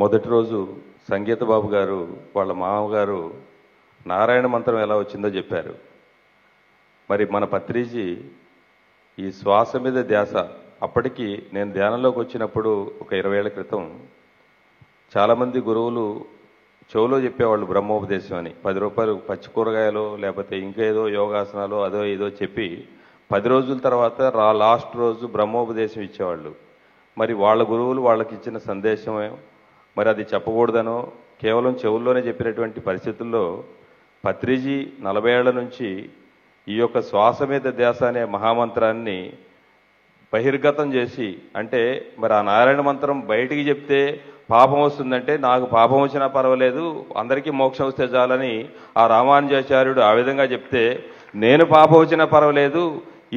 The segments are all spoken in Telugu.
మొదటి రోజు సంగీత బాబు గారు వాళ్ళ మామగారు నారాయణ మంత్రం ఎలా వచ్చిందో చెప్పారు. మరి మన పత్రిజీ ఈ శ్వాస మీద ధ్యాస, అప్పటికి నేను ధ్యానంలోకి వచ్చినప్పుడు ఒక 20 ఏళ్ల క్రితం చాలామంది గురువులు చెవులో చెప్పేవాళ్ళు బ్రహ్మోపదేశం అని. 10 రూపాయలు పచ్చి కూరగాయలు లేకపోతే ఇంకేదో యోగాసనాలు అదో ఏదో చెప్పి 10 రోజుల తర్వాత లాస్ట్ రోజు బ్రహ్మోపదేశం ఇచ్చేవాళ్ళు. మరి వాళ్ళ గురువులు వాళ్ళకి ఇచ్చిన సందేశమే మరి అది చెప్పకూడదనో కేవలం చెవుల్లోనే చెప్పినటువంటి పరిస్థితుల్లో పత్రిజీ 40 ఏళ్ల నుంచి ఈ యొక్క శ్వాస మీద ధ్యాస అనే మహామంత్రాన్ని బహిర్గతం చేసి, అంటే మరి ఆ నారాయణ మంత్రం బయటికి చెప్తే పాపం వస్తుందంటే నాకు పాపం వచ్చినా పర్వాలేదు అందరికీ మోక్షం వస్తే చాలని ఆ రామానుజాచార్యుడు ఆ విధంగా చెప్తే, నేను పాపం వచ్చినా పర్వాలేదు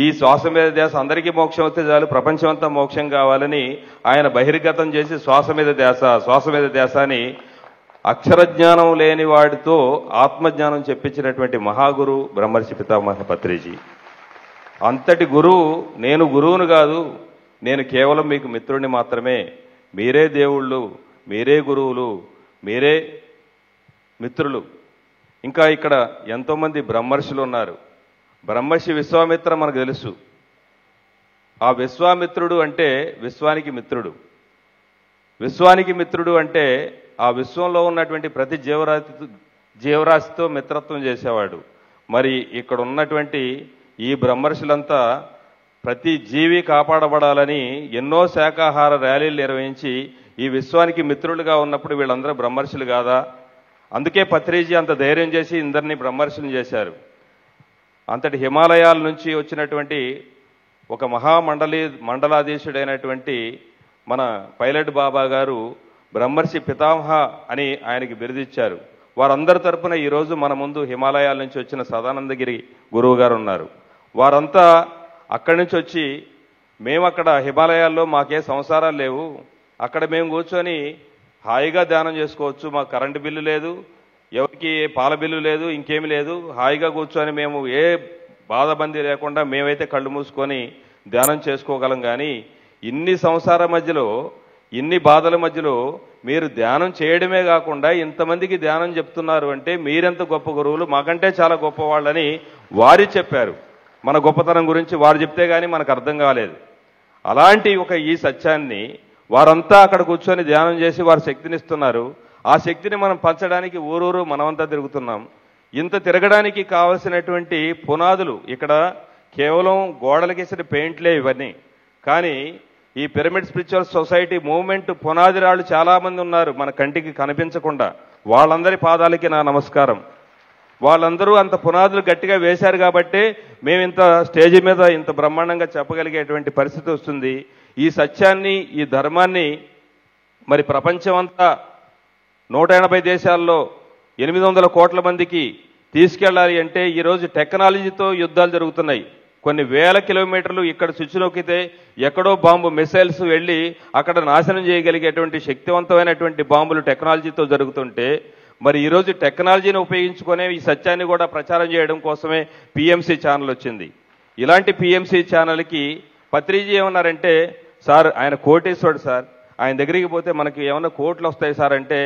ఈ శ్వాస మీద ధ్యాస అందరికీ మోక్షం వస్తే చాలు, ప్రపంచం అంతా మోక్షం కావాలని ఆయన బహిర్గతం చేసి శ్వాస మీద ధ్యాస అని అక్షరజ్ఞానం లేని వాడితో ఆత్మజ్ఞానం చెప్పించినటువంటి మహాగురు బ్రహ్మర్షి పితామహ పత్రిజీ. అంతటి గురువు, నేను గురువును కాదు, నేను కేవలం మీకు మిత్రుడిని మాత్రమే, మీరే దేవుళ్ళు, మీరే గురువులు, మీరే మిత్రులు. ఇంకా ఇక్కడ ఎంతోమంది బ్రహ్మర్షులు ఉన్నారు. బ్రహ్మర్షి విశ్వామిత్ర మనకు తెలుసు. ఆ విశ్వామిత్రుడు అంటే విశ్వానికి మిత్రుడు. విశ్వానికి మిత్రుడు అంటే ఆ విశ్వంలో ఉన్నటువంటి ప్రతి జీవరాశితో మిత్రత్వం చేసేవాడు. మరి ఇక్కడ ఉన్నటువంటి ఈ బ్రహ్మర్షులంతా ప్రతి జీవి కాపాడబడాలని ఎన్నో శాకాహార ర్యాలీలు నిర్వహించి ఈ విశ్వానికి మిత్రులుగా ఉన్నప్పుడు వీళ్ళందరూ బ్రహ్మర్షులు కాదా? అందుకే పత్రిజీ అంత ధైర్యం చేసి ఇందరినీ బ్రహ్మర్షులు చేశారు. అంతటి హిమాలయాల నుంచి వచ్చినటువంటి ఒక మండలాధీశుడైనటువంటి మన పైలట్ బాబా గారు బ్రహ్మర్షి పితామహ అని ఆయనకి బిరుదిచ్చారు. వారందరి తరపున ఈరోజు మన ముందు హిమాలయాల నుంచి వచ్చిన సదానందగిరి గురువు గారు ఉన్నారు. వారంతా అక్కడి నుంచి వచ్చి, మేము అక్కడ హిమాలయాల్లో మాకే సంసారాలు లేవు, అక్కడ మేము కూర్చొని హాయిగా ధ్యానం చేసుకోవచ్చు, మాకు కరెంటు బిల్లు లేదు, ఎవరికి పాల బిల్లు లేదు, ఇంకేమి లేదు, హాయిగా కూర్చొని మేము ఏ బాధబంది లేకుండా మేమైతే కళ్ళు మూసుకొని ధ్యానం చేసుకోగలం. కానీ ఇన్ని సంసార మధ్యలో, ఇన్ని బాధల మధ్యలో మీరు ధ్యానం చేయడమే కాకుండా ఇంతమందికి ధ్యానం చెప్తున్నారు అంటే మీరెంత గొప్ప గురువులు, మాకంటే చాలా గొప్పవాళ్ళని వారి చెప్పారు. మన గొప్పతనం గురించి వారు చెప్తే కానీ మనకు అర్థం కాలేదు. అలాంటి ఈ సత్యాన్ని వారంతా అక్కడ కూర్చొని ధ్యానం చేసి వారు శక్తినిస్తున్నారు. ఆ శక్తిని మనం పంచడానికి ఊరూరు మనమంతా తిరుగుతున్నాం. ఇంత తిరగడానికి కావలసినటువంటి పునాదులు ఇక్కడ కేవలం గోడలకేసిన పెయింట్లే ఇవన్నీ. కానీ ఈ పిరమిడ్ స్పిరిచువల్ సొసైటీ మూవ్మెంట్ పునాది రాళ్ళు చాలామంది ఉన్నారు మన కంటికి కనిపించకుండా. వాళ్ళందరి పాదాలకి నా నమస్కారం. వాళ్ళందరూ అంత పునాదులు గట్టిగా వేశారు కాబట్టే మేము ఇంత స్టేజీ మీద ఇంత బ్రహ్మాండంగా చెప్పగలిగేటువంటి పరిస్థితి వస్తుంది. ఈ సత్యాన్ని, ఈ ధర్మాన్ని మరి ప్రపంచమంతా 180 దేశాల్లో 800 కోట్ల మందికి తీసుకెళ్ళాలి అంటే ఈరోజు టెక్నాలజీతో యుద్ధాలు జరుగుతున్నాయి. కొన్ని వేల కిలోమీటర్లు ఇక్కడ స్విచ్ నొక్కితే ఎక్కడో బాంబు మిసైల్స్ వెళ్ళి అక్కడ నాశనం చేయగలిగేటువంటి శక్తివంతమైనటువంటి బాంబులు టెక్నాలజీతో జరుగుతుంటే, మరి ఈరోజు టెక్నాలజీని ఉపయోగించుకునే ఈ సత్యాన్ని కూడా ప్రచారం చేయడం కోసమే పిఎంసి ఛానల్ వచ్చింది. ఇలాంటి పిఎంసి ఛానల్కి పత్రిజీ ఏమన్నారంటే, సార్ ఆయన కోటీశ్వరుడు సార్, ఆయన దగ్గరికి పోతే మనకి ఏమన్నా కోట్లు వస్తాయి సార్ అంటే,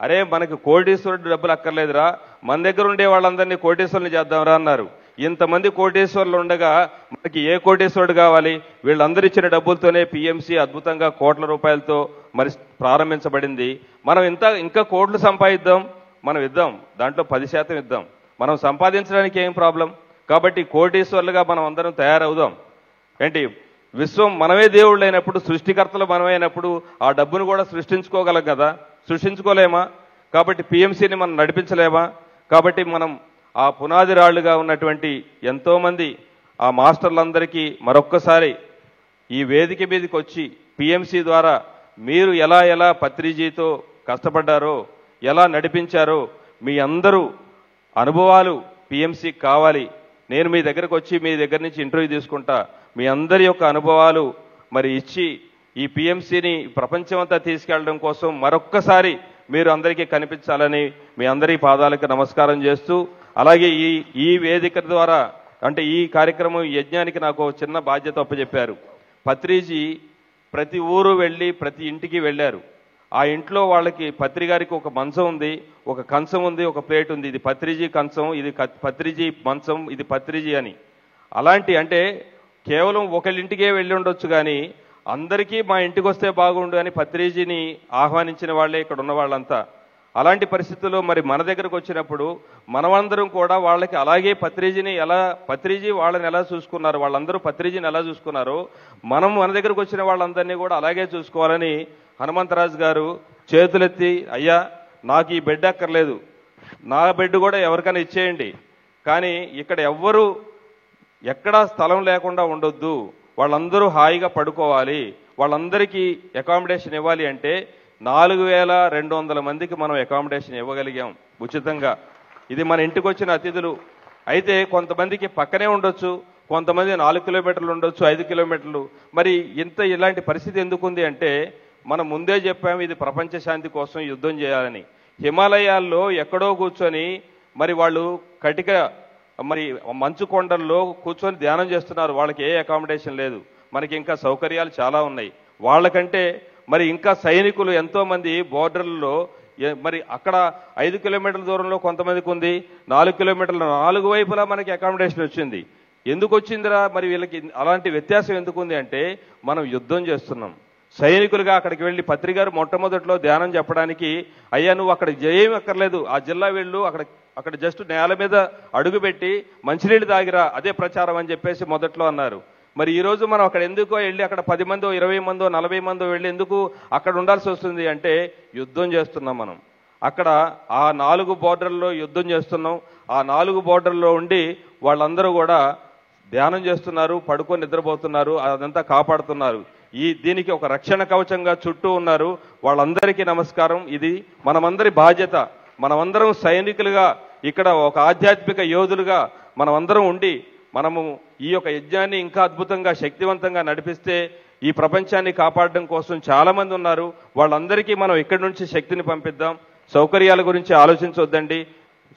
అరే మనకి కోటీశ్వరుడు డబ్బులు అక్కర్లేదురా, మన దగ్గర ఉండే వాళ్ళందరినీ కోటీశ్వరుని చేద్దాంరా అన్నారు. ఇంతమంది కోటీశ్వరులు ఉండగా మనకి ఏ కోటీశ్వరుడు కావాలి? వీళ్ళందరూ ఇచ్చిన డబ్బులతోనే పిఎంసి అద్భుతంగా కోట్ల రూపాయలతో మరి ప్రారంభించబడింది. మనం ఇంకా కోట్లు సంపాదిద్దాం, మనం ఇద్దాం, దాంట్లో 10% ఇద్దాం. మనం సంపాదించడానికి ఏం ప్రాబ్లం? కాబట్టి కోటీశ్వరులుగా మనం అందరం తయారవుదాం. ఏంటి, విశ్వం మనమే దేవుళ్ళు అయినప్పుడు, సృష్టికర్తలు మనమైనప్పుడు ఆ డబ్బును కూడా సృష్టించుకోగలం కదా? సృష్టించుకోలేమా? కాబట్టి పిఎంసిని మనం నడిపించలేమా? కాబట్టి మనం ఆ పునాది రాళ్లుగా ఉన్నటువంటి ఎంతోమంది ఆ మాస్టర్లందరికీ మరొక్కసారి ఈ వేదిక మీదకి వచ్చి పిఎంసి ద్వారా మీరు ఎలా పత్రిజీతో కష్టపడ్డారో, ఎలా నడిపించారో మీ అందరూ అనుభవాలు పిఎంసికి కావాలి. నేను మీ దగ్గరకు వచ్చి మీ దగ్గర నుంచి ఇంటర్వ్యూ తీసుకుంటా. మీ అందరి యొక్క అనుభవాలు మరి ఇచ్చి ఈ పిఎంసిని ప్రపంచమంతా తీసుకెళ్లడం కోసం మరొక్కసారి మీరు అందరికీ కనిపించాలని మీ అందరి పాదాలకు నమస్కారం చేస్తూ, అలాగే ఈ వేదిక ద్వారా అంటే ఈ కార్యక్రమం, ఈ యజ్ఞానికి నాకు చిన్న బాధ్యత అప్పచెప్పారు. పత్రిజీ ప్రతి ఊరు వెళ్ళి ప్రతి ఇంటికి వెళ్ళారు. ఆ ఇంట్లో వాళ్ళకి పత్రి గారికి ఒక మంచం ఉంది, ఒక కంచం ఉంది, ఒక ప్లేట్ ఉంది. ఇది పత్రిజీ కంచం, ఇది పత్రిజీ మంచం, ఇది పత్రిజీ అని. అలాంటి అంటే కేవలం ఒకళ్ళింటికే వెళ్ళి ఉండొచ్చు కానీ అందరికీ మా ఇంటికి వస్తే బాగుండు అని పత్రిజీని ఆహ్వానించిన వాళ్ళే ఇక్కడ ఉన్న వాళ్ళంతా. అలాంటి పరిస్థితుల్లో మరి మన దగ్గరకు వచ్చినప్పుడు మనమందరం కూడా వాళ్ళకి అలాగే పత్రిజీ వాళ్ళని ఎలా చూసుకున్నారు, వాళ్ళందరూ పత్రిజీని ఎలా చూసుకున్నారో మనం మన దగ్గరకు వచ్చిన వాళ్ళందరినీ కూడా అలాగే చూసుకోవాలని హనుమంతరాజు గారు చేతులెత్తి, అయ్యా నాకు ఈ బెడ్ అక్కర్లేదు, నా బెడ్ కూడా ఎవరికైనా ఇచ్చేయండి, కానీ ఇక్కడ ఎక్కడా స్థలం లేకుండా ఉండొద్దు, వాళ్ళందరూ హాయిగా పడుకోవాలి, వాళ్ళందరికీ అకామిడేషన్ ఇవ్వాలి అంటే 4200 మందికి మనం అకామిడేషన్ ఇవ్వగలిగాం ఉచితంగా. ఇది మన ఇంటికి వచ్చిన అతిథులు. అయితే కొంతమందికి పక్కనే ఉండొచ్చు, కొంతమంది 4 కిలోమీటర్లు ఉండొచ్చు, 5 కిలోమీటర్లు. మరి ఇలాంటి పరిస్థితి ఎందుకుంది అంటే మనం ముందే చెప్పాము, ఇది ప్రపంచ శాంతి కోసం యుద్ధం చేయాలని. హిమాలయాల్లో ఎక్కడో కూర్చొని మరి వాళ్ళు మరి మంచు కొండల్లో కూర్చొని ధ్యానం చేస్తున్నారు. వాళ్ళకి ఏ అకామిడేషన్ లేదు. మనకి ఇంకా సౌకర్యాలు చాలా ఉన్నాయి. వాళ్ళకంటే మరి ఇంకా సైనికులు ఎంతో మంది బోర్డర్లలో మరి అక్కడ 5 కిలోమీటర్ల దూరంలో కొంతమందికి ఉంది, 4 కిలోమీటర్ల 4 వైపులా మనకి అకామిడేషన్ వచ్చింది. ఎందుకు వచ్చిందిరా మరి వీళ్ళకి అలాంటి వ్యత్యాసం ఎందుకు ఉంది అంటే మనం యుద్ధం చేస్తున్నాం. సైనికులుగా అక్కడికి వెళ్ళి పత్రిగారు మొట్టమొదట్లో ధ్యానం చెప్పడానికి, అయ్యా నువ్వు అక్కడ ఏమీ అక్కర్లేదు, ఆ జిల్లా వెళ్ళు, అక్కడ జస్ట్ నేల మీద అడుగుపెట్టి మంచినీళ్ళు తాగిరా, అదే ప్రచారం అని చెప్పేసి మొదట్లో అన్నారు. మరి ఈరోజు మనం అక్కడ ఎందుకో వెళ్ళి అక్కడ 10 మందో 20 మందో 40 మందో వెళ్ళి ఎందుకు అక్కడ ఉండాల్సి వస్తుంది అంటే యుద్ధం చేస్తున్నాం మనం. అక్కడ ఆ 4 బోర్డర్లో యుద్ధం చేస్తున్నాం. ఆ 4 బోర్డర్లో ఉండి వాళ్ళందరూ కూడా ధ్యానం చేస్తున్నారు, పడుకొని నిద్రపోతున్నారు, అదంతా కాపాడుతున్నారు. దీనికి ఒక రక్షణ కవచంగా చుట్టూ ఉన్నారు. వాళ్ళందరికీ నమస్కారం. ఇది మనమందరి బాధ్యత. మనమందరం సైనికులుగా ఇక్కడ ఒక ఆధ్యాత్మిక యోధులుగా మనమందరం ఉండి మనము ఈ యొక్క యజ్ఞాన్ని ఇంకా అద్భుతంగా శక్తివంతంగా నడిపిస్తే ఈ ప్రపంచాన్ని కాపాడడం కోసం చాలా మంది ఉన్నారు. వాళ్ళందరికీ మనం ఇక్కడి నుంచి శక్తిని పంపిద్దాం. సౌకర్యాల గురించి ఆలోచించొద్దండి.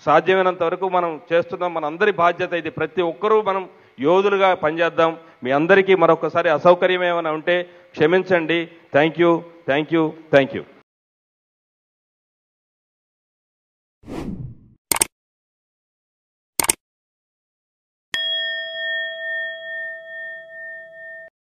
సాధ్యమైనంత వరకు మనం చేస్తున్నాం. మనందరి బాధ్యత ఇది. ప్రతి ఒక్కరూ మనం యోధులుగా పనిచేద్దాం. మీ అందరికీ మరొకసారి అసౌకర్యం ఏమైనా ఉంటే క్షమించండి. Thank you.